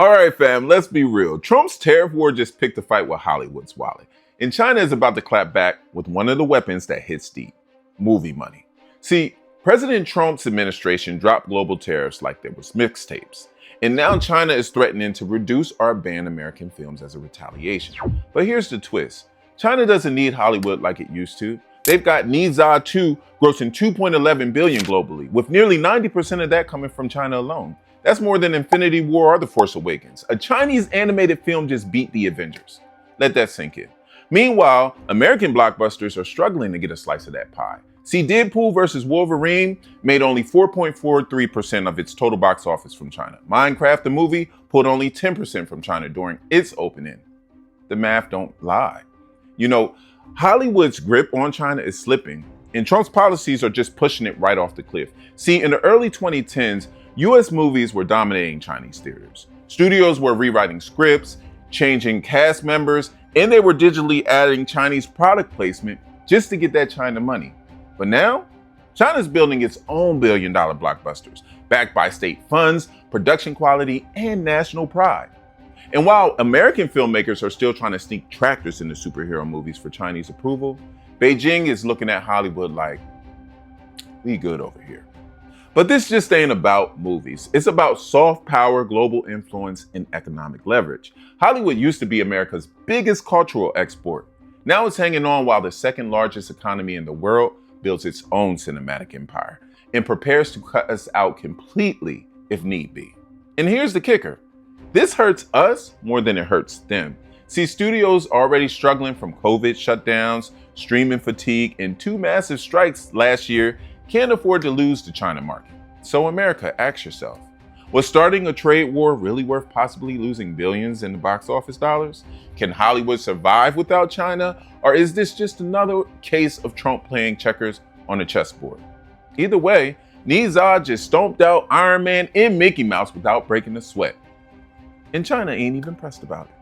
All right, fam, let's be real. Trump's tariff war just picked a fight with Hollywood's wallet. And China is about to clap back with one of the weapons that hits deep: movie money. See, President Trump's administration dropped global tariffs like there was mixtapes. And now China is threatening to reduce or ban American films as a retaliation. But here's the twist. China doesn't need Hollywood like it used to. They've got Ne Zha 2 grossing $2.11 billion globally, with nearly 90% of that coming from China alone. That's more than Infinity War or The Force Awakens. A Chinese animated film just beat the Avengers. Let that sink in. Meanwhile, American blockbusters are struggling to get a slice of that pie. See, Deadpool vs. Wolverine made only 4.43% of its total box office from China. Minecraft, the movie, pulled only 10% from China during its opening. The math don't lie. You know, Hollywood's grip on China is slipping, and Trump's policies are just pushing it right off the cliff. See, in the early 2010s, US movies were dominating Chinese theaters. Studios were rewriting scripts, changing cast members, and they were digitally adding Chinese product placement just to get that China money. But now, China's building its own billion-dollar blockbusters, backed by state funds, production quality, and national pride. And while American filmmakers are still trying to sneak tractors into superhero movies for Chinese approval, Beijing is looking at Hollywood like, we good over here. But this just ain't about movies. It's about soft power, global influence, and economic leverage. Hollywood used to be America's biggest cultural export. Now it's hanging on while the second largest economy in the world builds its own cinematic empire and prepares to cut us out completely if need be. And here's the kicker. This hurts us more than it hurts them. See, studios already struggling from COVID shutdowns, streaming fatigue, and 2 massive strikes last year can't afford to lose the China market. So America, ask yourself, was starting a trade war really worth possibly losing billions in the box office dollars? Can Hollywood survive without China? Or is this just another case of Trump playing checkers on a chessboard? Either way, Ne Zha just stomped out Iron Man and Mickey Mouse without breaking a sweat. And China ain't even pressed about it.